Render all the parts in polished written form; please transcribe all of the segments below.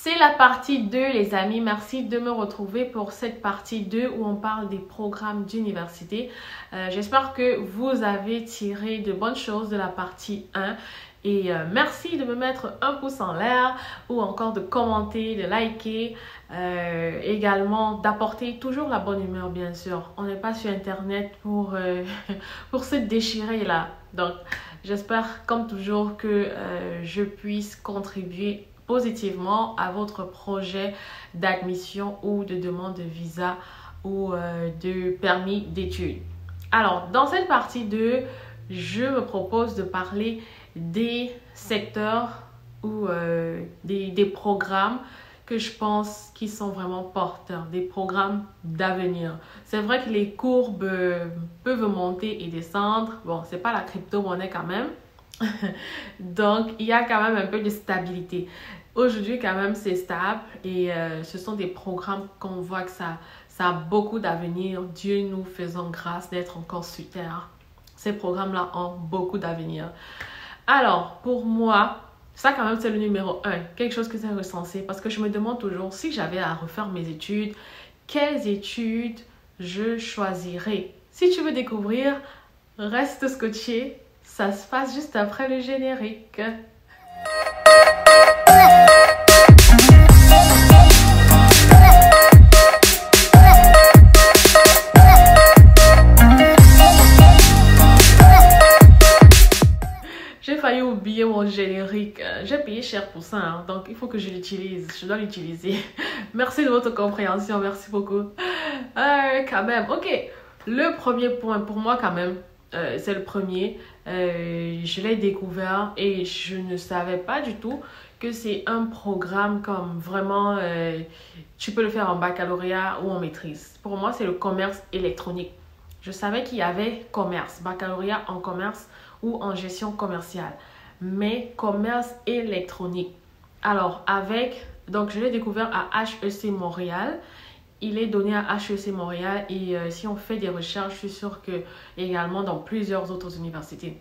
C'est la partie 2, les amis. Merci de me retrouver pour cette partie 2 où on parle des programmes d'université. J'espère que vous avez tiré de bonnes choses de la partie 1. Et merci de me mettre un pouce en l'air ou encore de commenter, de liker. Également d'apporter toujours la bonne humeur, bien sûr. On n'est pas sur Internet pour se déchirer là. Donc, j'espère comme toujours que je puisse contribuer positivement à votre projet d'admission ou de demande de visa ou de permis d'études. Alors, dans cette partie 2, je me propose de parler des secteurs ou des programmes que je pense qui sont vraiment porteurs, des programmes d'avenir. C'est vrai que les courbes peuvent monter et descendre. Bon, c'est pas la crypto-monnaie quand même. Donc, il y a quand même un peu de stabilité. Aujourd'hui, quand même, c'est stable et ce sont des programmes qu'on voit que ça a beaucoup d'avenir. Dieu nous faisant grâce d'être encore sur terre. Ces programmes-là ont beaucoup d'avenir. Alors, pour moi, ça quand même, c'est le numéro 1. Quelque chose que c'est recensé parce que je me demande toujours si j'avais à refaire mes études, quelles études je choisirais. Si tu veux découvrir, reste scotché. Ça se passe juste après le générique. J'ai failli oublier mon générique. J'ai payé cher pour ça, hein, donc il faut que je l'utilise. Je dois l'utiliser. Merci de votre compréhension. Merci beaucoup. Quand même, ok. Le premier point pour moi, quand même, c'est le premier. Je l'ai découvert et je ne savais pas du tout que c'est un programme comme vraiment, tu peux le faire en baccalauréat ou en maîtrise. Pour moi, c'est le commerce électronique. Je savais qu'il y avait commerce, baccalauréat en commerce ou en gestion commerciale, mais commerce électronique. Alors, donc je l'ai découvert à HEC Montréal. Il est donné à HEC Montréal et si on fait des recherches, je suis sûre que également dans plusieurs autres universités.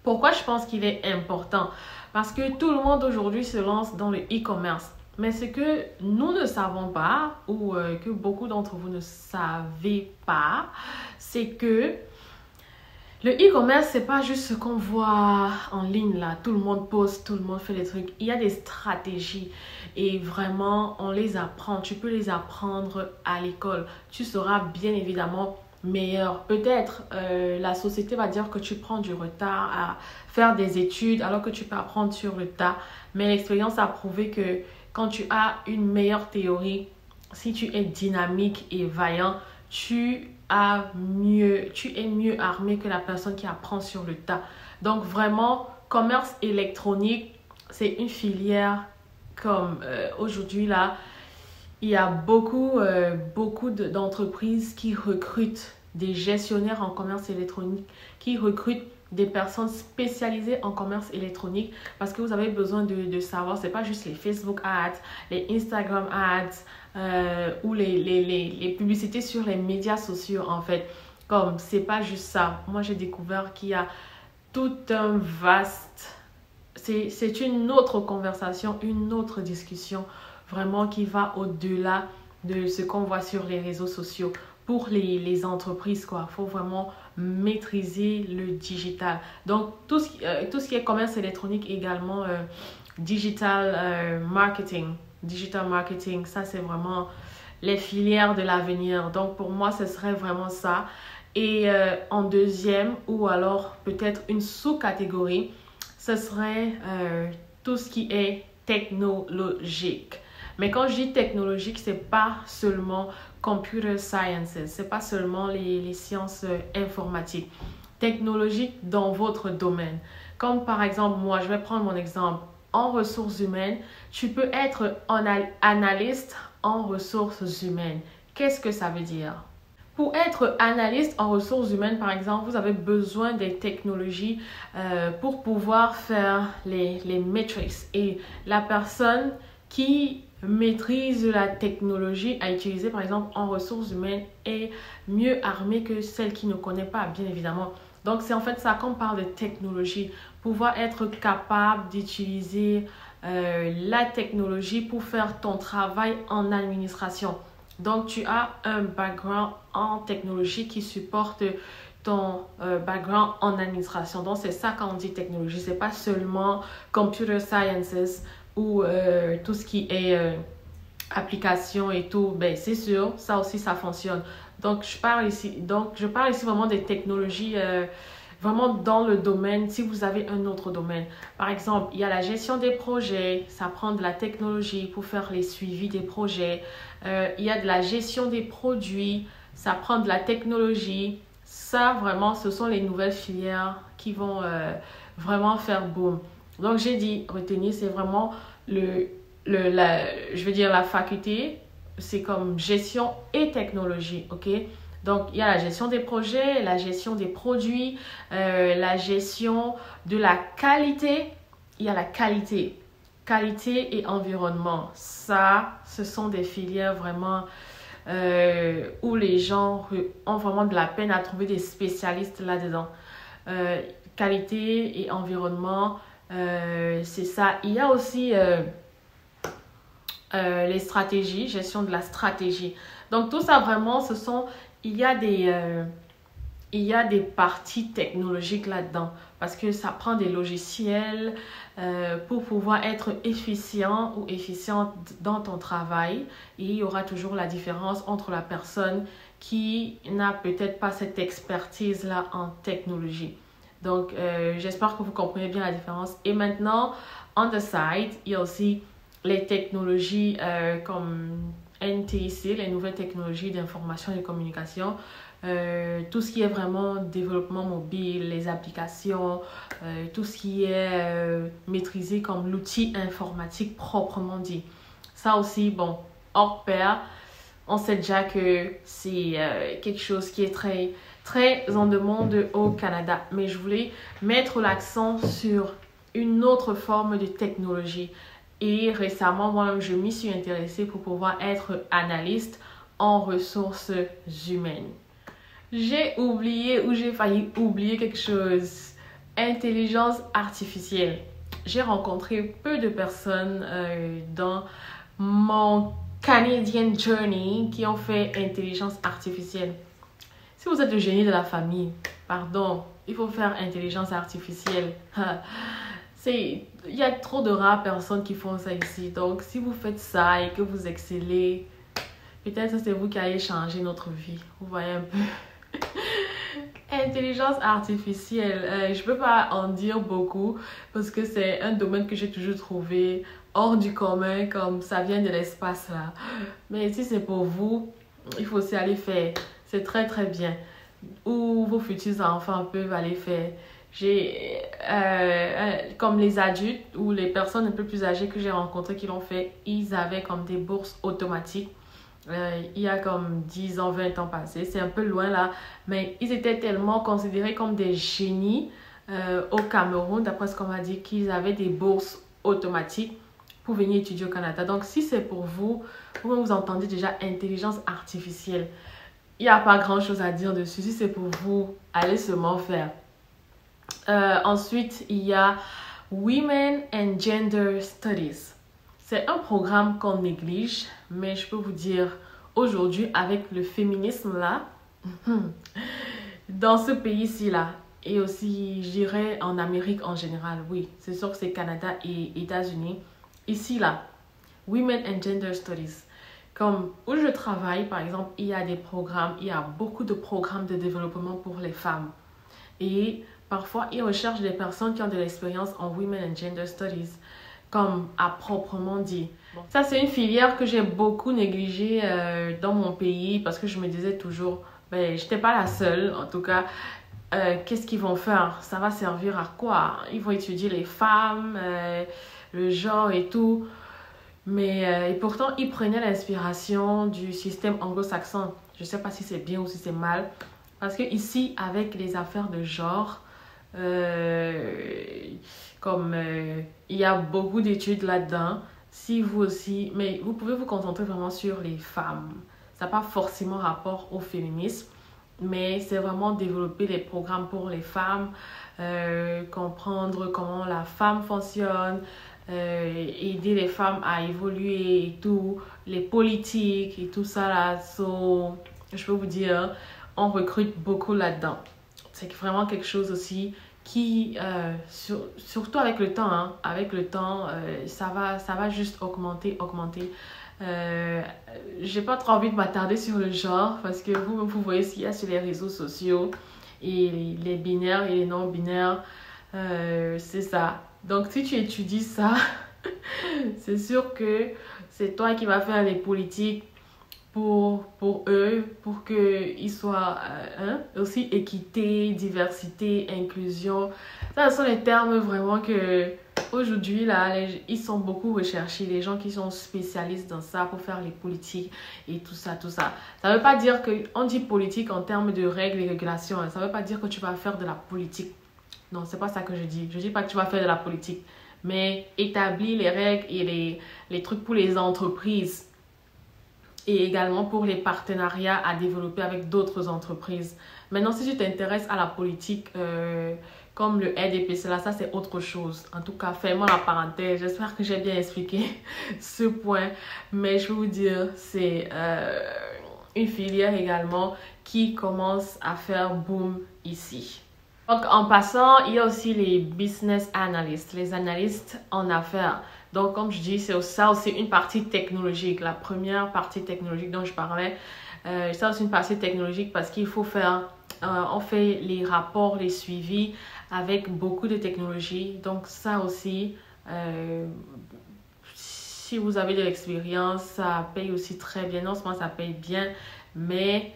Pourquoi je pense qu'il est important? Parce que tout le monde aujourd'hui se lance dans le e-commerce. Mais ce que nous ne savons pas ou que beaucoup d'entre vous ne savez pas, c'est que le e-commerce, c'est pas juste ce qu'on voit en ligne là. Tout le monde poste, tout le monde fait des trucs. Il y a des stratégies et vraiment, on les apprend. Tu peux les apprendre à l'école. Tu seras bien évidemment meilleur. Peut-être la société va dire que tu prends du retard à faire des études alors que tu peux apprendre sur le tas. Mais l'expérience a prouvé que quand tu as une meilleure théorie, si tu es dynamique et vaillant, tu es mieux armé que la personne qui apprend sur le tas. Donc vraiment, commerce électronique, c'est une filière comme aujourd'hui là, il y a beaucoup d'entreprises qui recrutent des gestionnaires en commerce électronique, qui recrutent des personnes spécialisées en commerce électronique parce que vous avez besoin de savoir, c'est pas juste les Facebook ads, les Instagram ads ou les publicités sur les médias sociaux en fait. Comme c'est pas juste ça. Moi j'ai découvert qu'il y a tout un vaste... C'est une autre conversation, une autre discussion vraiment qui va au-delà de ce qu'on voit sur les réseaux sociaux. Pour les entreprises, quoi. Il faut vraiment maîtriser le digital. Donc, tout ce qui est commerce électronique également, digital marketing. Digital marketing, ça, c'est vraiment les filières de l'avenir. Donc, pour moi, ce serait vraiment ça. Et en deuxième, ou alors peut-être une sous-catégorie, ce serait tout ce qui est technologique. Mais quand je dis technologique, c'est pas seulement computer sciences, c'est pas seulement les sciences informatiques. Technologique dans votre domaine. Comme par exemple, moi, je vais prendre mon exemple. En ressources humaines, tu peux être analyste en ressources humaines. Qu'est-ce que ça veut dire? Pour être analyste en ressources humaines, par exemple, vous avez besoin des technologies pour pouvoir faire les metrics. Et la personne qui maîtrise la technologie à utiliser, par exemple, en ressources humaines est mieux armée que celle qui ne connaît pas, bien évidemment. Donc, c'est en fait ça qu'on parle de technologie. Pouvoir être capable d'utiliser la technologie pour faire ton travail en administration. Donc, tu as un background en technologie qui supporte ton background en administration. Donc, c'est ça quand on dit technologie. Ce n'est pas seulement computer sciences ou tout ce qui est application et tout. Ben, c'est sûr, ça aussi, ça fonctionne. Donc, je parle ici vraiment des technologies vraiment dans le domaine, si vous avez un autre domaine. Par exemple, il y a la gestion des projets, ça prend de la technologie pour faire les suivis des projets. Il y a de la gestion des produits, ça prend de la technologie. Ça, vraiment, ce sont les nouvelles filières qui vont vraiment faire boom. Donc, j'ai dit, retenir, c'est vraiment je veux dire, la faculté, c'est comme gestion et technologie, ok? Donc, il y a la gestion des projets, la gestion des produits, la gestion de la qualité. Il y a la qualité et environnement. Ça, ce sont des filières vraiment où les gens ont vraiment de la peine à trouver des spécialistes là-dedans. Qualité et environnement, c'est ça. Il y a aussi les stratégies, gestion de la stratégie. Donc, tout ça vraiment, il y a des parties technologiques là-dedans parce que ça prend des logiciels pour pouvoir être efficient ou efficiente dans ton travail. Et il y aura toujours la différence entre la personne qui n'a peut-être pas cette expertise-là en technologie. Donc, j'espère que vous comprenez bien la différence. Et maintenant, on the side, il y a aussi les technologies comme NTIC, les nouvelles technologies d'information et de communication, tout ce qui est vraiment développement mobile, les applications, tout ce qui est maîtrisé comme l'outil informatique proprement dit. Ça aussi, bon, hors pair, on sait déjà que c'est quelque chose qui est très, très en demande au Canada. Mais je voulais mettre l'accent sur une autre forme de technologie. Et récemment, moi, je m'y suis intéressée pour pouvoir être analyste en ressources humaines. J'ai oublié ou j'ai failli oublier quelque chose. Intelligence artificielle. J'ai rencontré peu de personnes dans mon Canadian Journey qui ont fait intelligence artificielle. Si vous êtes le génie de la famille, pardon, il faut faire intelligence artificielle. Il y a trop de rares personnes qui font ça ici. Donc, si vous faites ça et que vous excellez, peut-être c'est vous qui allez changer notre vie. Vous voyez un peu. Intelligence artificielle. Je ne peux pas en dire beaucoup parce que c'est un domaine que j'ai toujours trouvé hors du commun, comme ça vient de l'espace là. Mais si c'est pour vous, il faut aussi aller faire. C'est très très bien. Ou vos futurs enfants peuvent aller faire. Comme les adultes ou les personnes un peu plus âgées que j'ai rencontrées qui l'ont fait, ils avaient comme des bourses automatiques. Il y a comme 10 ans, 20 ans passés. C'est un peu loin là, mais ils étaient tellement considérés comme des génies au Cameroun, d'après ce qu'on m'a dit, qu'ils avaient des bourses automatiques pour venir étudier au Canada. Donc, si c'est pour vous, vous entendez déjà intelligence artificielle. Il n'y a pas grand-chose à dire dessus. Si c'est pour vous, allez seulement faire. Ensuite, il y a Women and Gender Studies. C'est un programme qu'on néglige, mais je peux vous dire, aujourd'hui, avec le féminisme là, dans ce pays-ci là, et aussi, je dirais, en Amérique en général, oui, c'est sûr que c'est Canada et États-Unis. Ici là, Women and Gender Studies. Comme où je travaille, par exemple, il y a des programmes, il y a beaucoup de programmes de développement pour les femmes. Et parfois, ils recherchent des personnes qui ont de l'expérience en Women and Gender Studies, comme à proprement dit. Bon. Ça, c'est une filière que j'ai beaucoup négligée dans mon pays parce que je me disais toujours, ben, je n'étais pas la seule, en tout cas. Qu'est-ce qu'ils vont faire? Ça va servir à quoi? Ils vont étudier les femmes, le genre et tout. Mais et pourtant, ils prenaient l'inspiration du système anglo-saxon. Je ne sais pas si c'est bien ou si c'est mal. Parce que ici, avec les affaires de genre, il y a beaucoup d'études là-dedans. Si vous aussi, mais vous pouvez vous concentrer vraiment sur les femmes. Ça n'a pas forcément rapport au féminisme, mais c'est vraiment développer les programmes pour les femmes, comprendre comment la femme fonctionne, aider les femmes à évoluer et tout, les politiques et tout ça là. So, je peux vous dire, on recrute beaucoup là-dedans. C'est vraiment quelque chose aussi qui, surtout avec le temps, hein, avec le temps, ça va juste augmenter. J'ai pas trop envie de m'attarder sur le genre parce que vous voyez ce qu'il y a sur les réseaux sociaux et les binaires et les non-binaires, c'est ça. Donc si tu étudies ça, c'est sûr que c'est toi qui vas faire les politiques pour eux, pour qu'ils soient aussi équité, diversité, inclusion. Ça, ce sont les termes vraiment que aujourd'hui, là, ils sont beaucoup recherchés. Les gens qui sont spécialistes dans ça pour faire les politiques et tout ça, tout ça. Ça ne veut pas dire qu'on dit politique en termes de règles et régulations. Hein. Ça ne veut pas dire que tu vas faire de la politique. Non, c'est pas ça que je dis. Je dis pas que tu vas faire de la politique. Mais établir les règles et les trucs pour les entreprises. Et également pour les partenariats à développer avec d'autres entreprises. Maintenant, si tu t'intéresses à la politique, comme le RDPC, là, ça c'est autre chose. En tout cas, fais-moi la parenthèse. J'espère que j'ai bien expliqué ce point. Mais je vais vous dire, c'est une filière également qui commence à faire boom ici. Donc, en passant, il y a aussi les business analysts, les analystes en affaires. Donc, comme je dis, c'est ça aussi une partie technologique. La première partie technologique dont je parlais, c'est aussi une partie technologique parce qu'il faut faire, on fait les rapports, les suivis avec beaucoup de technologies. Donc, ça aussi, si vous avez de l'expérience, ça paye aussi très bien. Non seulement ça paye bien, mais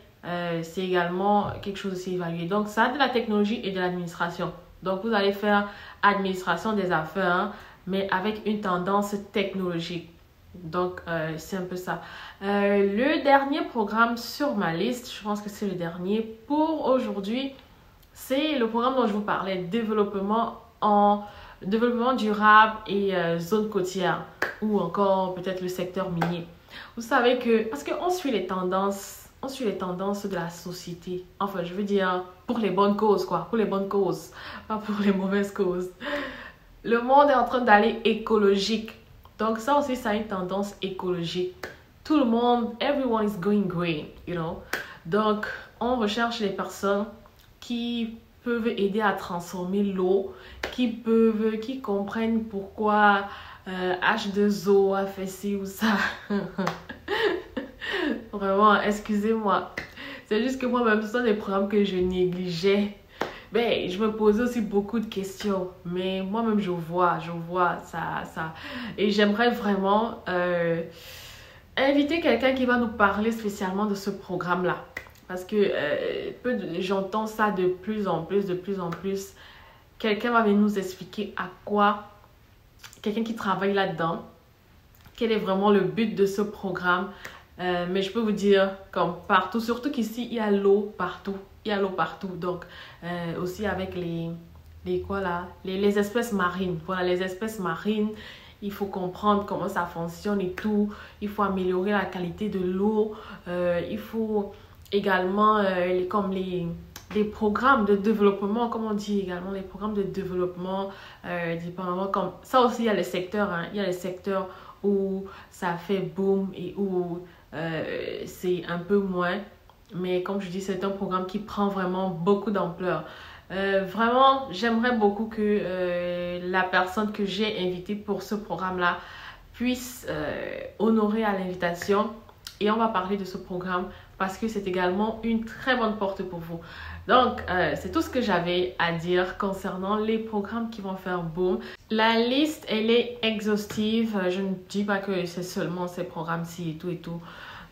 c'est également quelque chose aussi évalué. Donc, ça a de la technologie et de l'administration. Donc, vous allez faire administration des affaires, hein, mais avec une tendance technologique. Donc, c'est un peu ça. Le dernier programme sur ma liste, je pense que c'est le dernier pour aujourd'hui, c'est le programme dont je vous parlais, développement durable et zone côtière, ou encore peut-être le secteur minier. Vous savez que, parce qu'on suit les tendances, de la société. Enfin, je veux dire, pour les bonnes causes, quoi. Pour les bonnes causes, pas pour les mauvaises causes. Le monde est en train d'aller écologique. Donc ça aussi, ça a une tendance écologique. Tout le monde, everyone is going green, you know. Donc, on recherche les personnes qui peuvent aider à transformer l'eau, qui comprennent pourquoi H2O a fait ci ou ça. Vraiment, excusez-moi. C'est juste que moi-même, ce sont des programmes que je négligeais. Ben, je me posais aussi beaucoup de questions, mais moi-même, je vois ça. Et j'aimerais vraiment inviter quelqu'un qui va nous parler spécialement de ce programme-là. Parce que j'entends ça de plus en plus. Quelqu'un va venir nous expliquer à quoi, quelqu'un qui travaille là-dedans, quel est vraiment le but de ce programme. Mais je peux vous dire, comme partout, surtout qu'ici, il y a l'eau partout. Donc, aussi avec les espèces marines. Voilà, les espèces marines, il faut comprendre comment ça fonctionne et tout. Il faut améliorer la qualité de l'eau. Il faut également, les programmes de développement, comme on dit également, les programmes de développement, dépendamment comme ça aussi, il y a les secteurs, hein. Il y a les secteurs où ça fait boom et où c'est un peu moins. Mais comme je dis, c'est un programme qui prend vraiment beaucoup d'ampleur. Vraiment, j'aimerais beaucoup que la personne que j'ai invitée pour ce programme-là puisse honorer à l'invitation. Et on va parler de ce programme parce que c'est également une très bonne porte pour vous. Donc, c'est tout ce que j'avais à dire concernant les programmes qui vont faire boom. La liste, elle est exhaustive. Je ne dis pas que c'est seulement ces programmes-ci et tout.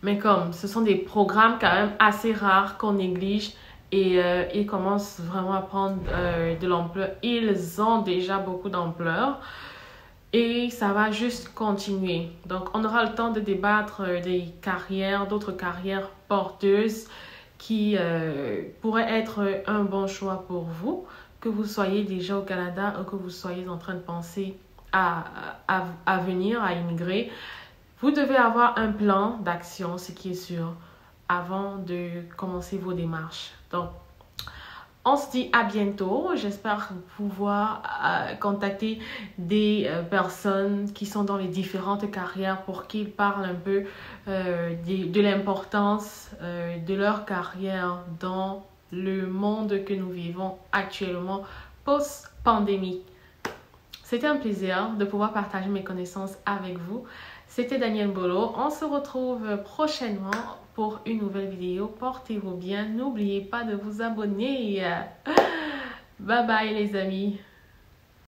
Mais comme ce sont des programmes quand même assez rares qu'on néglige et ils commencent vraiment à prendre de l'ampleur. Ils ont déjà beaucoup d'ampleur et ça va juste continuer. Donc, on aura le temps de débattre d'autres carrières porteuses qui pourraient être un bon choix pour vous, que vous soyez déjà au Canada ou que vous soyez en train de penser à venir, à immigrer. Vous devez avoir un plan d'action, ce qui est sûr, avant de commencer vos démarches. Donc, On se dit à bientôt. J'espère pouvoir contacter des personnes qui sont dans les différentes carrières pour qu'ils parlent un peu de l'importance de leur carrière dans le monde que nous vivons actuellement post-pandémie. C'était un plaisir de pouvoir partager mes connaissances avec vous. C'était Danielle Bolo. On se retrouve prochainement pour une nouvelle vidéo. Portez-vous bien. N'oubliez pas de vous abonner. Bye bye les amis.